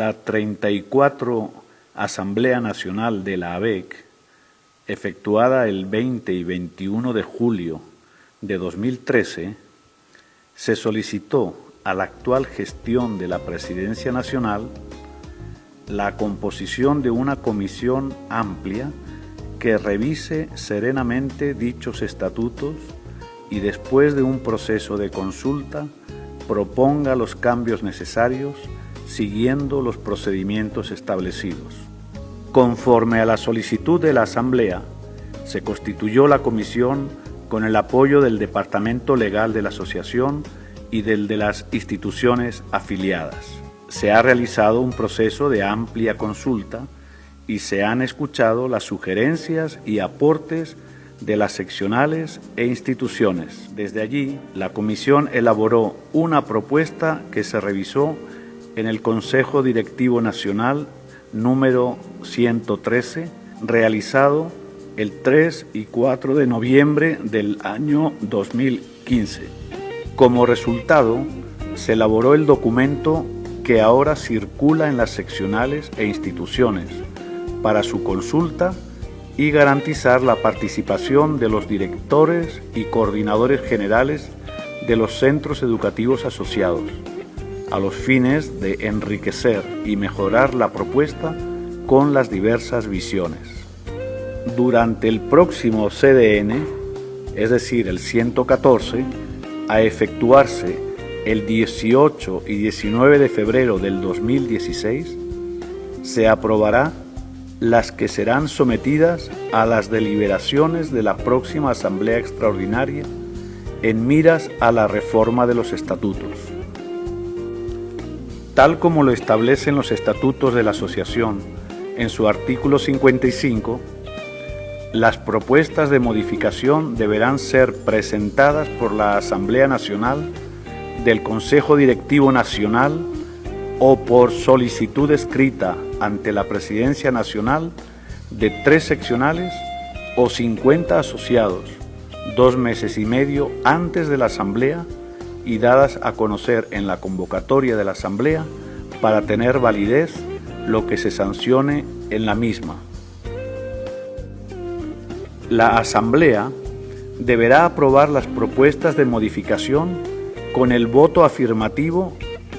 la 34 Asamblea Nacional de la ABEC, efectuada el 20 y 21 de julio de 2013, se solicitó a la actual gestión de la Presidencia Nacional la composición de una comisión amplia que revise serenamente dichos estatutos y después de un proceso de consulta proponga los cambios necesarios siguiendo los procedimientos establecidos. Conforme a la solicitud de la Asamblea, se constituyó la comisión con el apoyo del Departamento Legal de la Asociación y del de las instituciones afiliadas. Se ha realizado un proceso de amplia consulta y se han escuchado las sugerencias y aportes de las seccionales e instituciones. Desde allí, la comisión elaboró una propuesta que se revisó en el Consejo Directivo Nacional número 113, realizado el 3 y 4 de noviembre del año 2015. Como resultado, se elaboró el documento que ahora circula en las seccionales e instituciones para su consulta y garantizar la participación de los directores y coordinadores generales de los centros educativos asociados, a los fines de enriquecer y mejorar la propuesta con las diversas visiones. Durante el próximo CDN, es decir, el 114, a efectuarse el 18 y 19 de febrero del 2016, se aprobará las que serán sometidas a las deliberaciones de la próxima Asamblea Extraordinaria en miras a la reforma de los estatutos. Tal como lo establecen los estatutos de la Asociación en su artículo 55, las propuestas de modificación deberán ser presentadas por la Asamblea Nacional del Consejo Directivo Nacional o por solicitud escrita ante la Presidencia Nacional de 3 seccionales o 50 asociados, 2 meses y medio antes de la Asamblea y dadas a conocer en la convocatoria de la Asamblea para tener validez lo que se sancione en la misma. La Asamblea deberá aprobar las propuestas de modificación con el voto afirmativo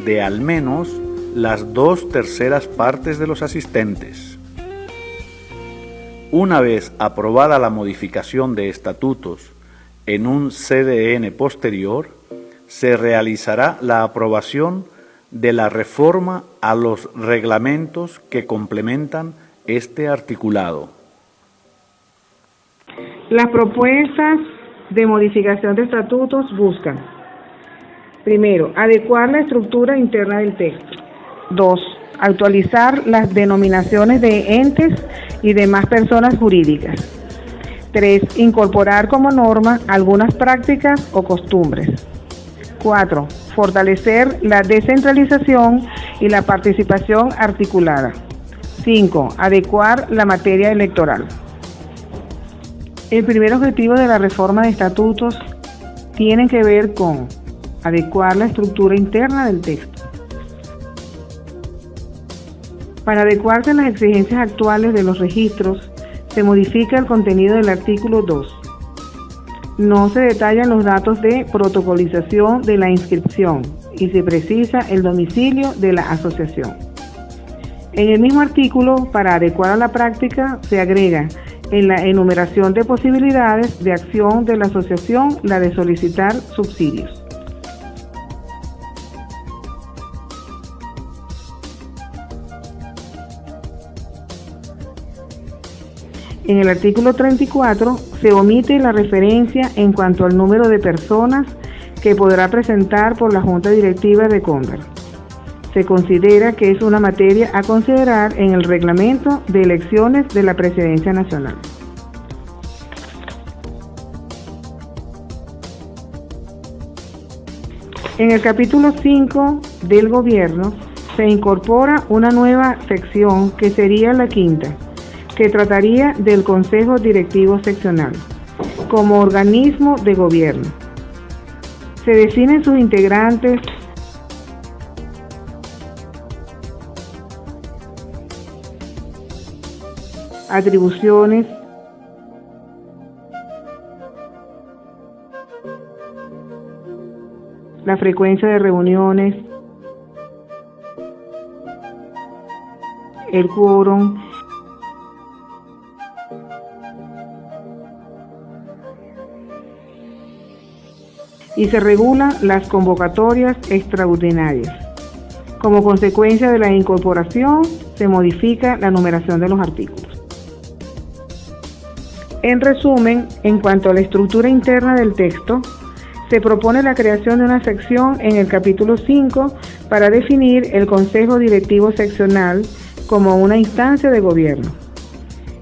de al menos las 2/3 partes de los asistentes. Una vez aprobada la modificación de estatutos en un CDN posterior, se realizará la aprobación de la reforma a los reglamentos que complementan este articulado. Las propuestas de modificación de estatutos buscan: primero, adecuar la estructura interna del texto. 2. Actualizar las denominaciones de entes y demás personas jurídicas. 3. Incorporar como norma algunas prácticas o costumbres. 4. Fortalecer la descentralización y la participación articulada. 5. Adecuar la materia electoral. El primer objetivo de la reforma de estatutos tiene que ver con adecuar la estructura interna del texto. Para adecuarse a las exigencias actuales de los registros, se modifica el contenido del artículo 2. No se detallan los datos de protocolización de la inscripción y se precisa el domicilio de la asociación. En el mismo artículo, para adecuar a la práctica, se agrega en la enumeración de posibilidades de acción de la asociación la de solicitar subsidios. En el artículo 34 se omite la referencia en cuanto al número de personas que podrá presentar por la Junta Directiva de Conver. Se considera que es una materia a considerar en el reglamento de elecciones de la Presidencia Nacional. En el capítulo 5 del Gobierno se incorpora una nueva sección que sería la quinta, que trataría del Consejo Directivo Seccional como organismo de gobierno. Se definen sus integrantes atribuciones, la frecuencia de reuniones, el quórum, y se regulan las convocatorias extraordinarias. Como consecuencia de la incorporación, se modifica la numeración de los artículos. En resumen, en cuanto a la estructura interna del texto, se propone la creación de una sección en el capítulo 5 para definir el Consejo Directivo Seccional como una instancia de gobierno.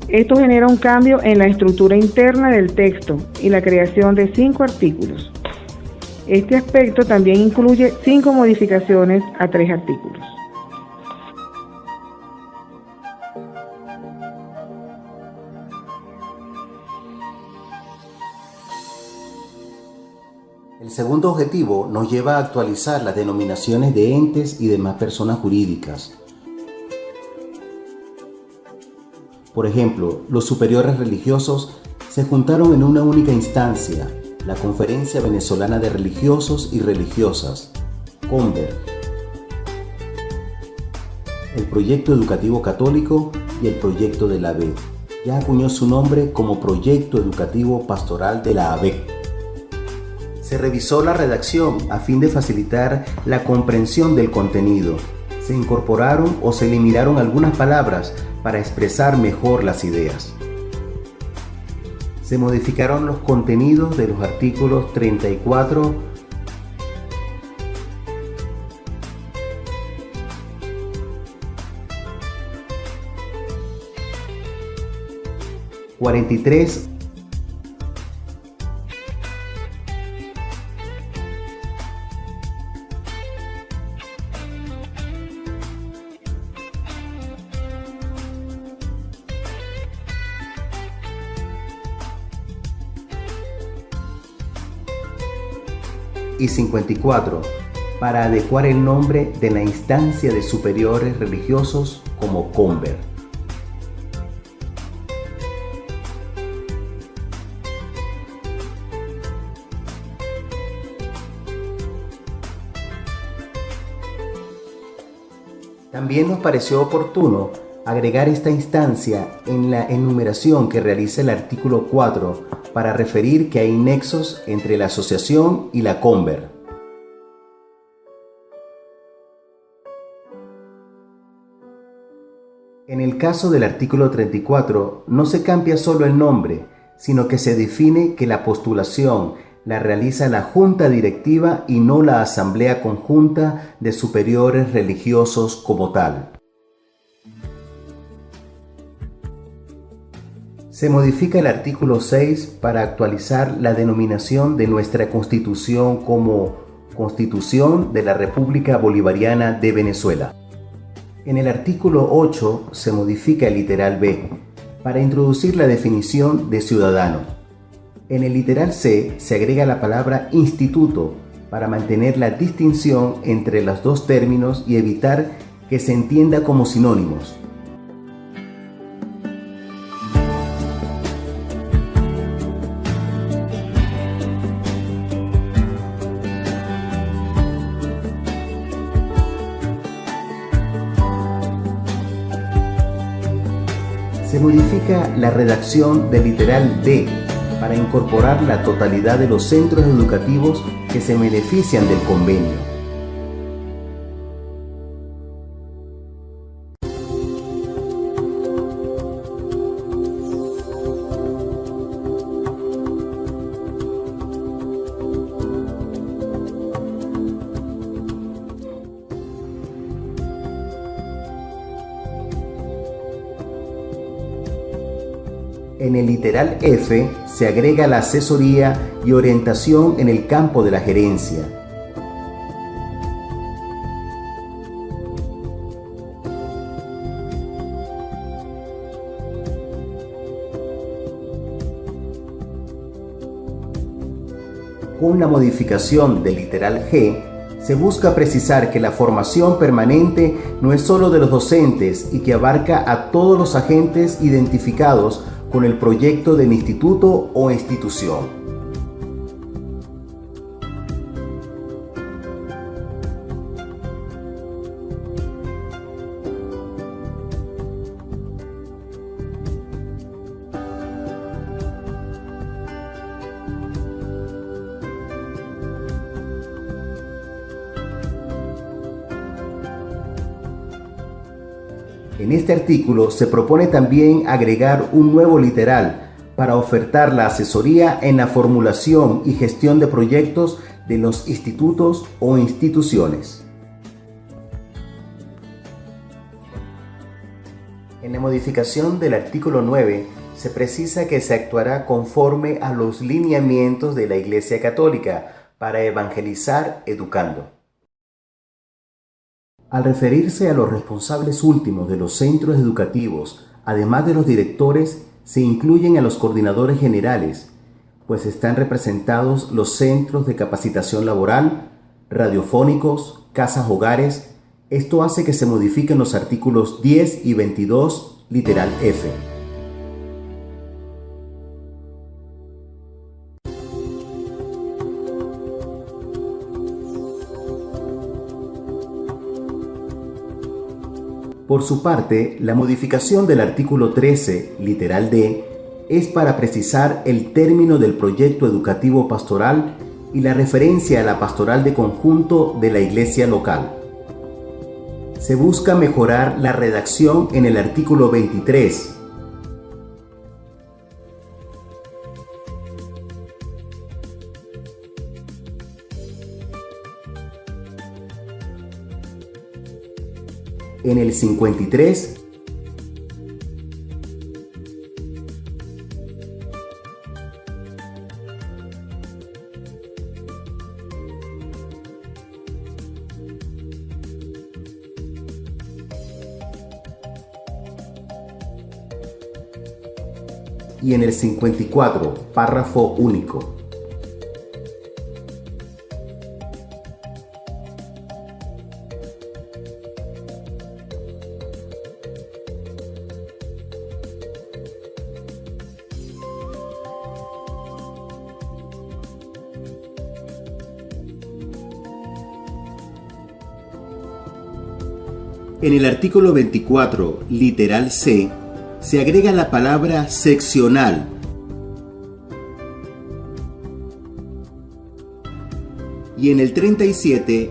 Esto genera un cambio en la estructura interna del texto y la creación de 5 artículos. Este aspecto también incluye 5 modificaciones a 3 artículos. El segundo objetivo nos lleva a actualizar las denominaciones de entes y demás personas jurídicas. Por ejemplo, los superiores religiosos se juntaron en una única instancia, la Conferencia Venezolana de Religiosos y Religiosas, CONVER, el Proyecto Educativo Católico y el Proyecto de la ABEC. Ya acuñó su nombre como Proyecto Educativo Pastoral de la ABEC. Se revisó la redacción a fin de facilitar la comprensión del contenido. Se incorporaron o se eliminaron algunas palabras para expresar mejor las ideas. Se modificaron los contenidos de los artículos 34, 43, 54, para adecuar el nombre de la instancia de superiores religiosos como CONVER. También nos pareció oportuno agregar esta instancia en la enumeración que realiza el artículo 4 para referir que hay nexos entre la asociación y la CONVER. En el caso del artículo 34, no se cambia solo el nombre, sino que se define que la postulación la realiza la Junta Directiva y no la Asamblea Conjunta de Superiores Religiosos como tal. Se modifica el artículo 6 para actualizar la denominación de nuestra Constitución como Constitución de la República Bolivariana de Venezuela. En el artículo 8 se modifica el literal B para introducir la definición de ciudadano. En el literal C se agrega la palabra instituto para mantener la distinción entre los dos términos y evitar que se entienda como sinónimos. Se modifica la redacción del literal D para incorporar la totalidad de los centros educativos que se benefician del convenio. En el literal F se agrega la asesoría y orientación en el campo de la gerencia. Con la modificación del literal G, Se busca precisar que la formación permanente no es solo de los docentes y que abarca a todos los agentes identificados con el proyecto del instituto o institución. En este artículo se propone también agregar un nuevo literal para ofertar la asesoría en la formulación y gestión de proyectos de los institutos o instituciones. En la modificación del artículo 9 se precisa que se actuará conforme a los lineamientos de la Iglesia Católica para evangelizar educando. Al referirse a los responsables últimos de los centros educativos, además de los directores, se incluyen a los coordinadores generales, pues están representados los centros de capacitación laboral, radiofónicos, casas hogares. Esto hace que se modifiquen los artículos 10 y 22, literal F. Por su parte, la modificación del artículo 13, literal D, es para precisar el término del proyecto educativo pastoral y la referencia a la pastoral de conjunto de la iglesia local. Se busca mejorar la redacción en el artículo 23. En el 53, y en el 54, párrafo único. En el artículo 24, literal C, se agrega la palabra seccional. Y en el 37,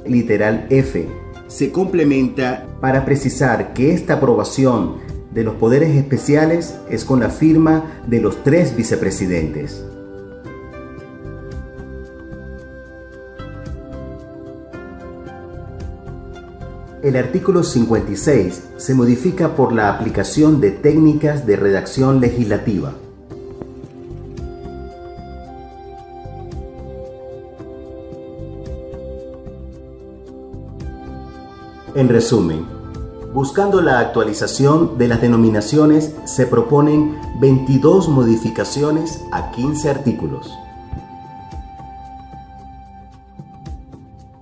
literal F, se complementa para precisar que esta aprobación de los poderes especiales es con la firma de los 3 vicepresidentes. El artículo 56 se modifica por la aplicación de técnicas de redacción legislativa. En resumen, buscando la actualización de las denominaciones, se proponen 22 modificaciones a 15 artículos.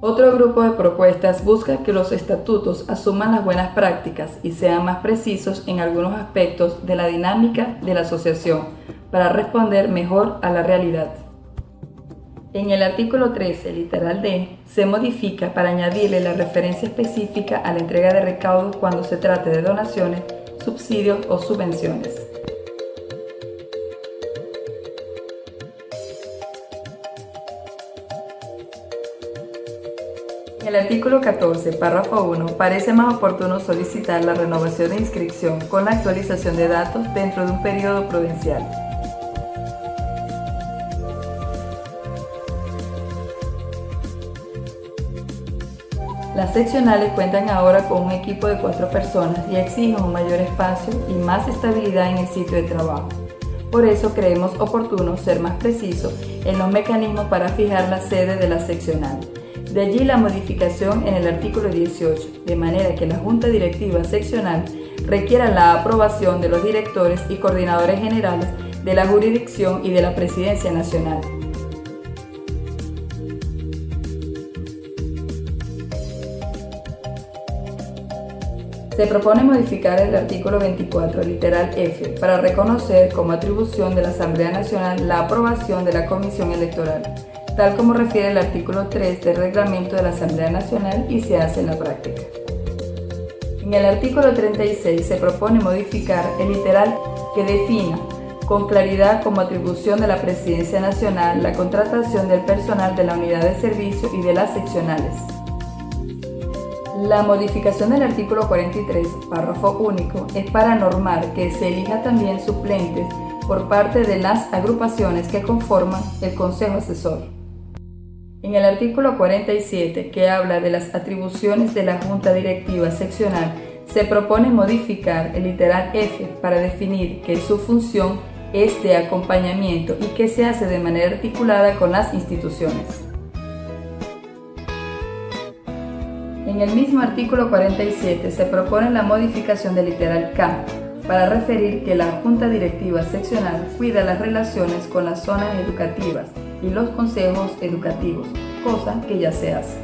Otro grupo de propuestas busca que los estatutos asuman las buenas prácticas y sean más precisos en algunos aspectos de la dinámica de la asociación para responder mejor a la realidad. En el artículo 13, literal D, se modifica para añadirle la referencia específica a la entrega de recaudos cuando se trate de donaciones, subsidios o subvenciones. En el artículo 14, párrafo 1, parece más oportuno solicitar la renovación de inscripción con la actualización de datos dentro de un periodo prudencial. Las seccionales cuentan ahora con un equipo de 4 personas y exigen un mayor espacio y más estabilidad en el sitio de trabajo. Por eso creemos oportuno ser más precisos en los mecanismos para fijar la sede de la seccional. De allí la modificación en el artículo 18, de manera que la Junta Directiva Seccional requiera la aprobación de los directores y coordinadores generales de la jurisdicción y de la Presidencia Nacional. Se propone modificar el artículo 24, literal F, para reconocer como atribución de la Asamblea Nacional la aprobación de la Comisión Electoral, tal como refiere el artículo 3 del Reglamento de la Asamblea Nacional y se hace en la práctica. En el artículo 36 se propone modificar el literal que defina con claridad como atribución de la Presidencia Nacional la contratación del personal de la unidad de servicio y de las seccionales. La modificación del artículo 43, párrafo único, es para normar que se elija también suplentes por parte de las agrupaciones que conforman el Consejo Asesor. En el artículo 47, que habla de las atribuciones de la Junta Directiva Seccional, se propone modificar el literal F para definir que su función es de acompañamiento y que se hace de manera articulada con las instituciones. En el mismo artículo 47 se propone la modificación del literal K para referir que la Junta Directiva Seccional cuida las relaciones con las zonas educativas y los consejos educativos, cosa que ya se hace.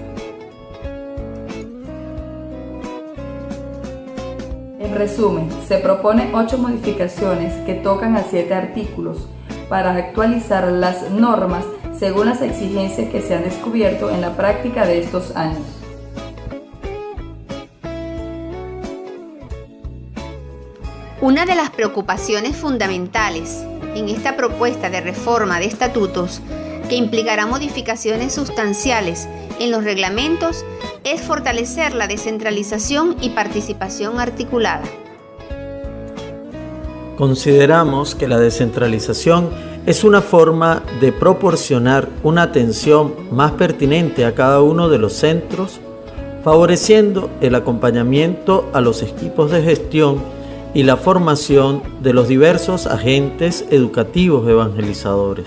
En resumen, se propone 8 modificaciones que tocan a 7 artículos para actualizar las normas según las exigencias que se han descubierto en la práctica de estos años. Una de las preocupaciones fundamentales en esta propuesta de reforma de estatutos, que implicará modificaciones sustanciales en los reglamentos, es fortalecer la descentralización y participación articulada. Consideramos que la descentralización es una forma de proporcionar una atención más pertinente a cada uno de los centros, favoreciendo el acompañamiento a los equipos de gestión y la formación de los diversos agentes educativos evangelizadores.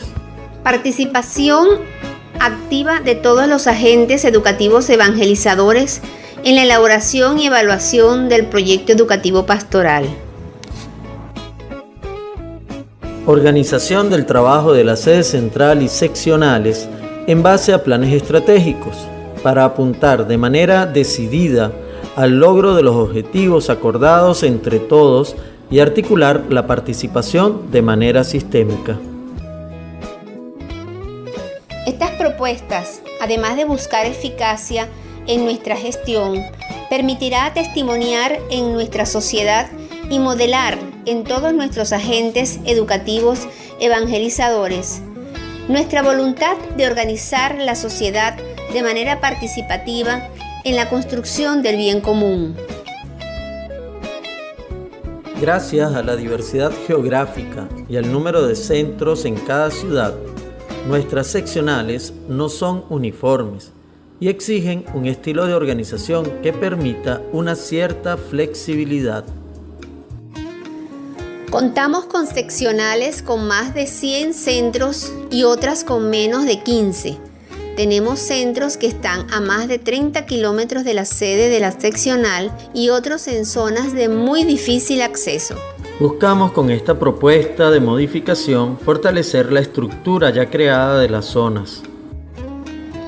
Participación activa de todos los agentes educativos evangelizadores en la elaboración y evaluación del proyecto educativo pastoral. Organización del trabajo de la sede central y seccionales en base a planes estratégicos para apuntar de manera decidida al logro de los objetivos acordados entre todos y articular la participación de manera sistémica. Estas propuestas, además de buscar eficacia en nuestra gestión, permitirá testimoniar en nuestra sociedad y modelar en todos nuestros agentes educativos evangelizadores nuestra voluntad de organizar la sociedad de manera participativa en la construcción del bien común. Gracias a la diversidad geográfica y al número de centros en cada ciudad, nuestras seccionales no son uniformes y exigen un estilo de organización que permita una cierta flexibilidad. Contamos con seccionales con más de 100 centros y otras con menos de 15. Tenemos centros que están a más de 30 kilómetros de la sede de la seccional y otros en zonas de muy difícil acceso. Buscamos con esta propuesta de modificación fortalecer la estructura ya creada de las zonas.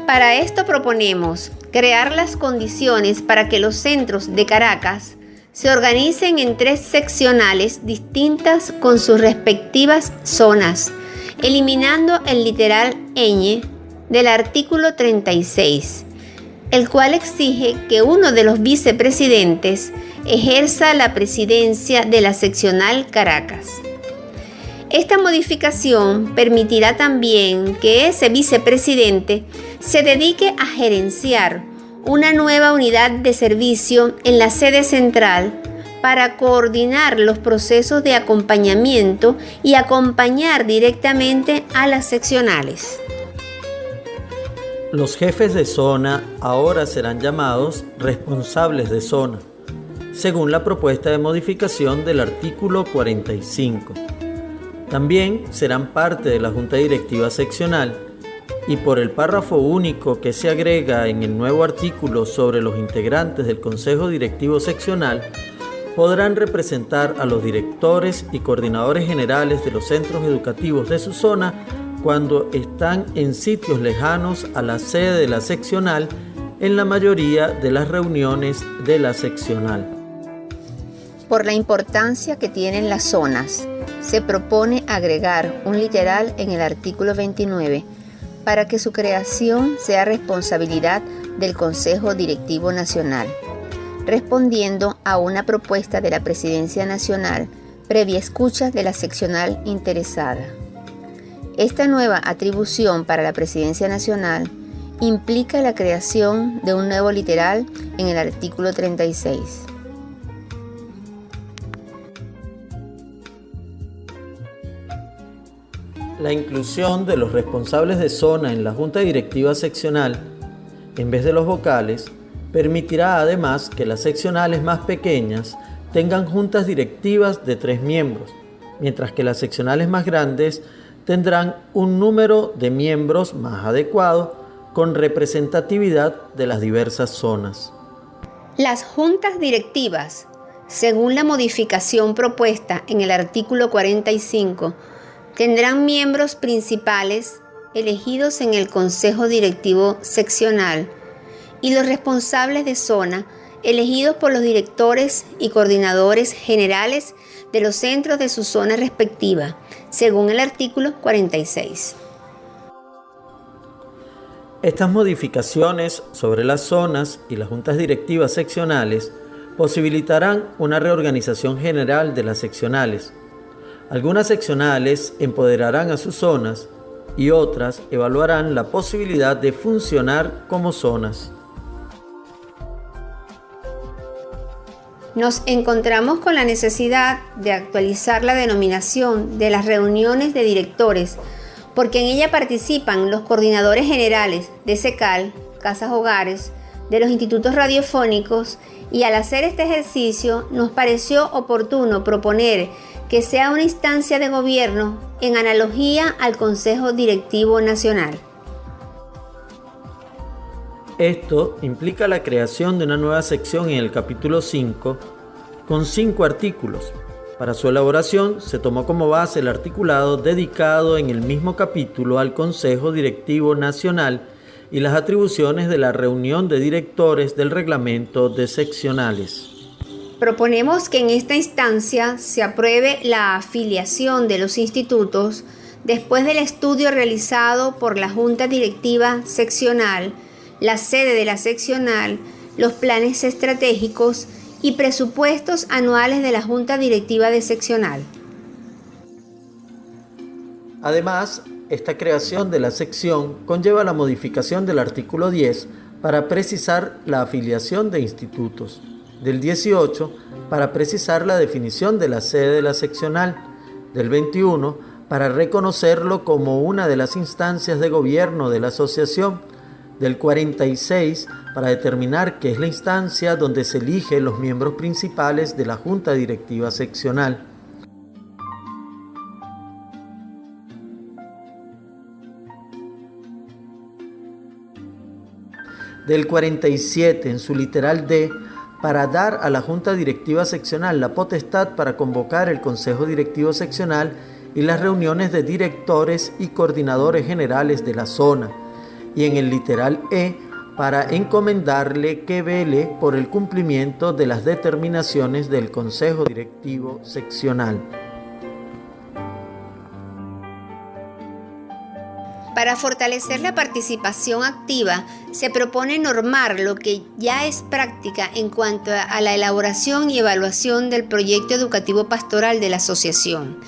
Para esto proponemos crear las condiciones para que los centros de Caracas se organicen en 3 seccionales distintas con sus respectivas zonas, eliminando el literal ñ del artículo 36, el cual exige que uno de los vicepresidentes ejerza la presidencia de la seccional Caracas. Esta modificación permitirá también que ese vicepresidente se dedique a gerenciar una nueva unidad de servicio en la sede central para coordinar los procesos de acompañamiento y acompañar directamente a las seccionales. Los jefes de zona ahora serán llamados responsables de zona, según la propuesta de modificación del artículo 45. También serán parte de la Junta Directiva Seccional y por el párrafo único que se agrega en el nuevo artículo sobre los integrantes del Consejo Directivo Seccional, podrán representar a los directores y coordinadores generales de los centros educativos de su zona cuando están en sitios lejanos a la sede de la seccional en la mayoría de las reuniones de la seccional. Por la importancia que tienen las zonas, se propone agregar un literal en el artículo 29 para que su creación sea responsabilidad del Consejo Directivo Nacional, respondiendo a una propuesta de la Presidencia Nacional previa escucha de la seccional interesada. Esta nueva atribución para la Presidencia Nacional implica la creación de un nuevo literal en el artículo 36. La inclusión de los responsables de zona en la Junta Directiva Seccional, en vez de los vocales, permitirá además que las seccionales más pequeñas tengan juntas directivas de 3 miembros, mientras que las seccionales más grandes tendrán un número de miembros más adecuado con representatividad de las diversas zonas. Las juntas directivas, según la modificación propuesta en el artículo 45, tendrán miembros principales elegidos en el Consejo Directivo Seccional y los responsables de zona elegidos por los directores y coordinadores generales de los centros de su zona respectiva, según el artículo 46. Estas modificaciones sobre las zonas y las juntas directivas seccionales posibilitarán una reorganización general de las seccionales. Algunas seccionales empoderarán a sus zonas y otras evaluarán la posibilidad de funcionar como zonas. Nos encontramos con la necesidad de actualizar la denominación de las reuniones de directores, porque en ella participan los coordinadores generales de SECAL, Casas Hogares, de los institutos radiofónicos, y al hacer este ejercicio nos pareció oportuno proponer que sea una instancia de gobierno en analogía al Consejo Directivo Nacional. Esto implica la creación de una nueva sección en el capítulo 5 con 5 artículos. Para su elaboración se tomó como base el articulado dedicado en el mismo capítulo al Consejo Directivo Nacional y las atribuciones de la reunión de directores del reglamento de seccionales. Proponemos que en esta instancia se apruebe la afiliación de los institutos después del estudio realizado por la Junta Directiva Seccional, la sede de la seccional, los planes estratégicos y presupuestos anuales de la Junta Directiva de Seccional. Además, esta creación de la sección conlleva la modificación del artículo 10 para precisar la afiliación de institutos, del 18 para precisar la definición de la sede de la seccional, del 21 para reconocerlo como una de las instancias de gobierno de la asociación, del 46 para determinar qué es la instancia donde se eligen los miembros principales de la Junta Directiva Seccional. Del 47 en su literal D para dar a la Junta Directiva Seccional la potestad para convocar el Consejo Directivo Seccional y las reuniones de directores y coordinadores generales de la zona, y en el literal E para encomendarle que vele por el cumplimiento de las determinaciones del Consejo Directivo Seccional. Para fortalecer la participación activa, se propone normar lo que ya es práctica en cuanto a la elaboración y evaluación del proyecto educativo pastoral de la asociación,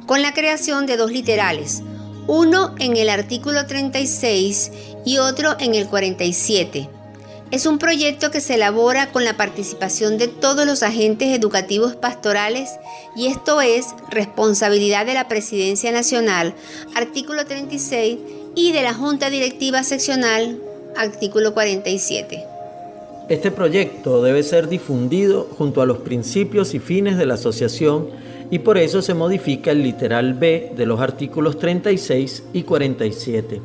con la creación de 2 literales, uno en el artículo 36 y otro en el 47. Es un proyecto que se elabora con la participación de todos los agentes educativos pastorales y esto es responsabilidad de la Presidencia Nacional, artículo 36, y de la Junta Directiva Seccional, artículo 47. Este proyecto debe ser difundido junto a los principios y fines de la asociación y por eso se modifica el literal B de los artículos 36 y 47.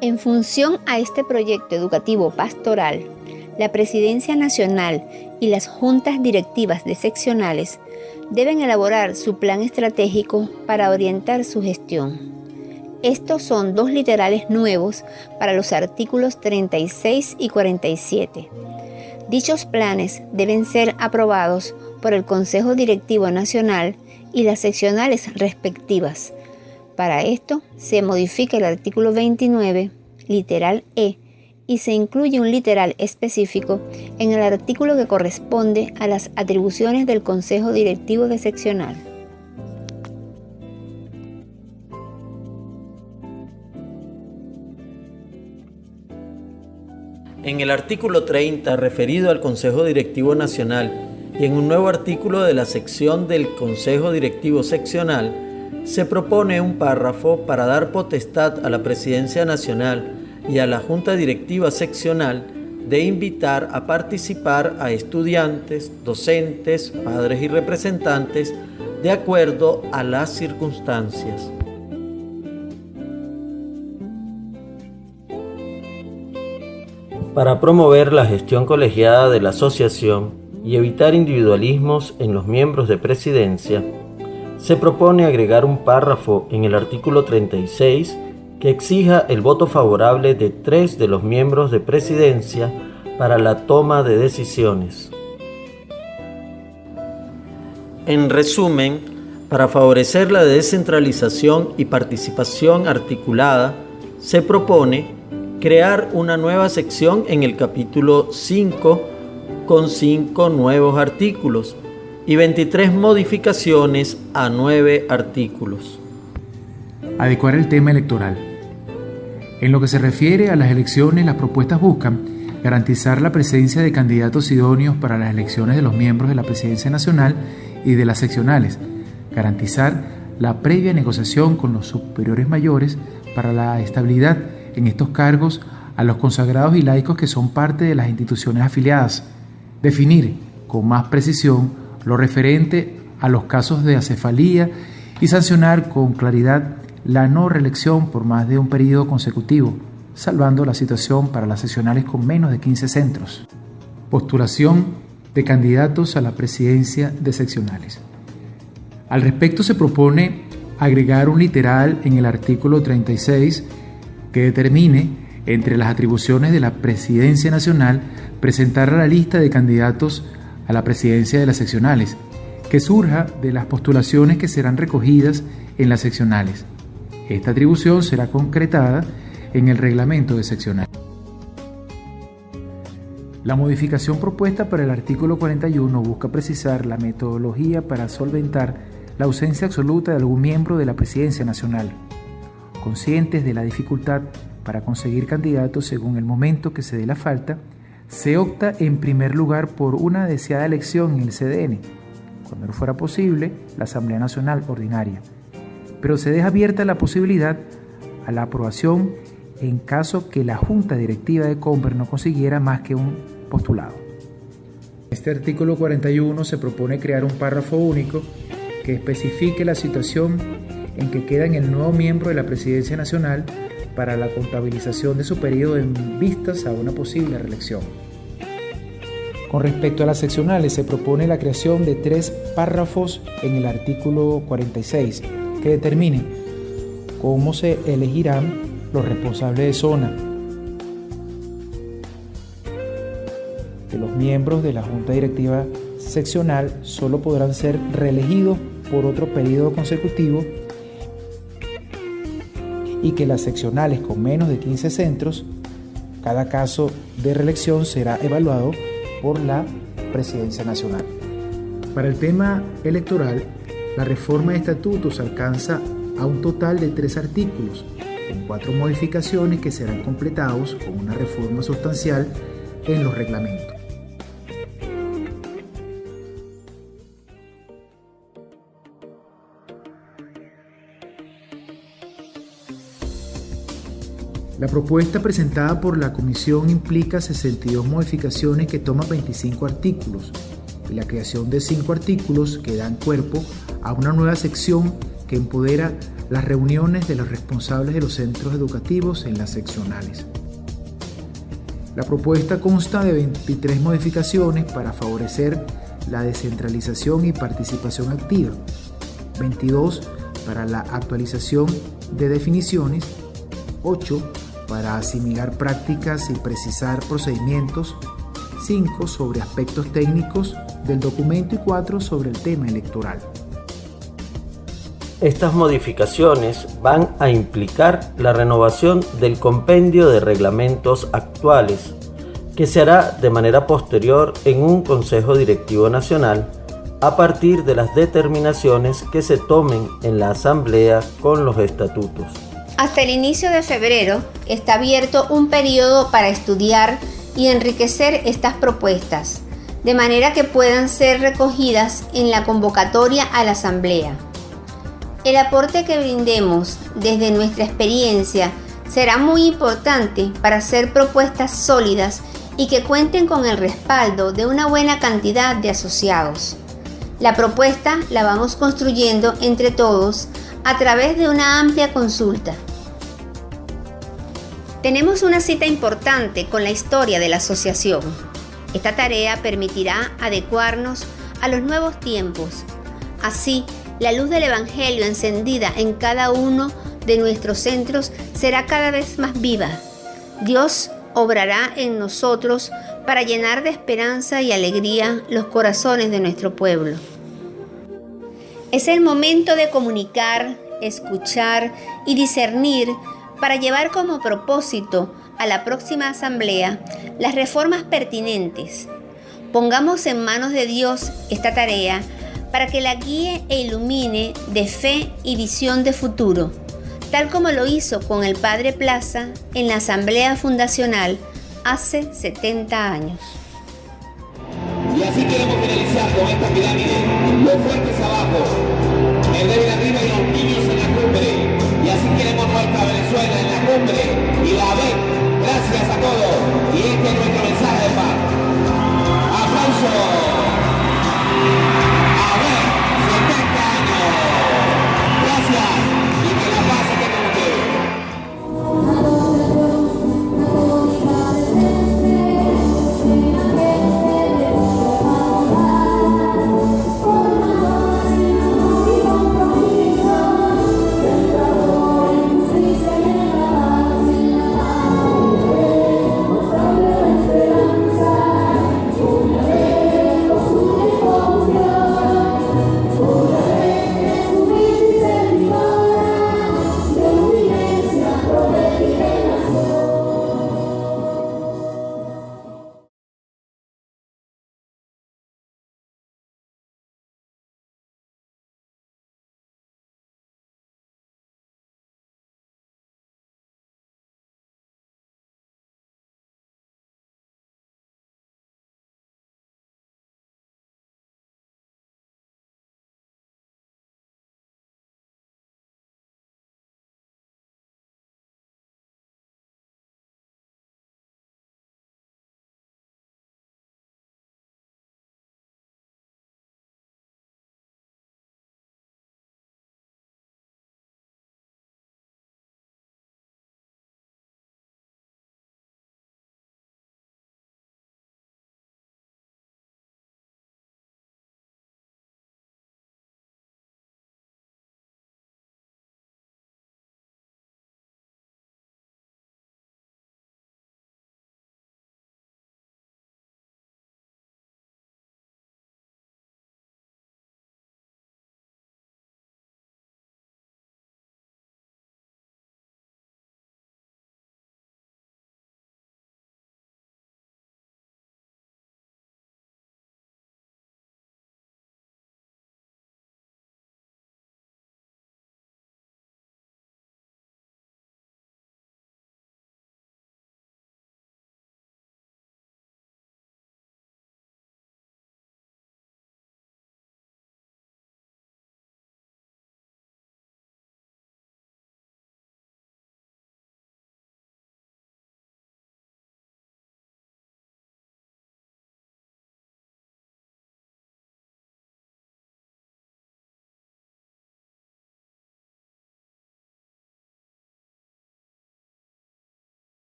En función a este proyecto educativo pastoral, la Presidencia Nacional y las juntas directivas de seccionales deben elaborar su plan estratégico para orientar su gestión. Estos son 2 literales nuevos para los artículos 36 y 47. Dichos planes deben ser aprobados por el Consejo Directivo Nacional y las seccionales respectivas. Para esto, se modifica el artículo 29, literal E, y se incluye un literal específico en el artículo que corresponde a las atribuciones del Consejo Directivo de Seccional. En el artículo 30, referido al Consejo Directivo Nacional, y en un nuevo artículo de la sección del Consejo Directivo Seccional, se propone un párrafo para dar potestad a la Presidencia Nacional y a la Junta Directiva Seccional de invitar a participar a estudiantes, docentes, padres y representantes de acuerdo a las circunstancias. Para promover la gestión colegiada de la asociación y evitar individualismos en los miembros de presidencia, se propone agregar un párrafo en el artículo 36 que exija el voto favorable de 3 de los miembros de presidencia para la toma de decisiones. En resumen, para favorecer la descentralización y participación articulada, se propone crear una nueva sección en el capítulo 5 con 5 nuevos artículos y 23 modificaciones a 9 artículos. Adecuar el tema electoral. En lo que se refiere a las elecciones, las propuestas buscan garantizar la presencia de candidatos idóneos para las elecciones de los miembros de la Presidencia Nacional y de las seccionales, garantizar la previa negociación con los superiores mayores para la estabilidad en estos cargos a los consagrados y laicos que son parte de las instituciones afiliadas, definir con más precisión lo referente a los casos de acefalía y sancionar con claridad la no reelección por más de un periodo consecutivo, salvando la situación para las seccionales con menos de 15 centros. Postulación de candidatos a la presidencia de seccionales. Al respecto se propone agregar un literal en el artículo 36 que determine, entre las atribuciones de la Presidencia Nacional, presentar la lista de candidatos a la presidencia de las seccionales, que surja de las postulaciones que serán recogidas en las seccionales. Esta atribución será concretada en el reglamento de seccional. La modificación propuesta para el artículo 41 busca precisar la metodología para solventar la ausencia absoluta de algún miembro de la Presidencia Nacional. Conscientes de la dificultad para conseguir candidatos según el momento que se dé la falta, se opta en primer lugar por una deseada elección en el CDN, cuando no fuera posible, la Asamblea Nacional Ordinaria, pero se deja abierta la posibilidad a la aprobación en caso que la Junta Directiva de Conver no consiguiera más que un postulado. En este artículo 41 se propone crear un párrafo único que especifique la situación en que queda el nuevo miembro de la Presidencia Nacional para la contabilización de su periodo en vistas a una posible reelección. Con respecto a las seccionales, se propone la creación de 3 párrafos en el artículo 46 que determinen cómo se elegirán los responsables de zona, que los miembros de la Junta Directiva Seccional solo podrán ser reelegidos por otro periodo consecutivo y que las seccionales con menos de 15 centros, cada caso de reelección será evaluado por la Presidencia Nacional. Para el tema electoral, la reforma de estatutos alcanza a un total de 3 artículos, con 4 modificaciones que serán completados con una reforma sustancial en los reglamentos. La propuesta presentada por la Comisión implica 62 modificaciones que toman 25 artículos y la creación de 5 artículos que dan cuerpo a una nueva sección que empodera las reuniones de los responsables de los centros educativos en las seccionales. La propuesta consta de 23 modificaciones para favorecer la descentralización y participación activa, 22 para la actualización de definiciones, 8 para asimilar prácticas y precisar procedimientos, 5 sobre aspectos técnicos del documento y 4 sobre el tema electoral. Estas modificaciones van a implicar la renovación del compendio de reglamentos actuales, que se hará de manera posterior en un Consejo Directivo Nacional a partir de las determinaciones que se tomen en la Asamblea con los estatutos. Hasta el inicio de febrero está abierto un periodo para estudiar y enriquecer estas propuestas, de manera que puedan ser recogidas en la convocatoria a la Asamblea. El aporte que brindemos desde nuestra experiencia será muy importante para hacer propuestas sólidas y que cuenten con el respaldo de una buena cantidad de asociados. La propuesta la vamos construyendo entre todos a través de una amplia consulta. Tenemos una cita importante con la historia de la asociación. Esta tarea permitirá adecuarnos a los nuevos tiempos. Así, la luz del Evangelio encendida en cada uno de nuestros centros será cada vez más viva. Dios obrará en nosotros para llenar de esperanza y alegría los corazones de nuestro pueblo. Es el momento de comunicar, escuchar y discernir para llevar como propósito a la próxima asamblea las reformas pertinentes. Pongamos en manos de Dios esta tarea para que la guíe e ilumine de fe y visión de futuro, tal como lo hizo con el Padre Plaza en la Asamblea Fundacional hace 70 años. Y así queremos finalizar con esta pirámide, los fuertes abajo,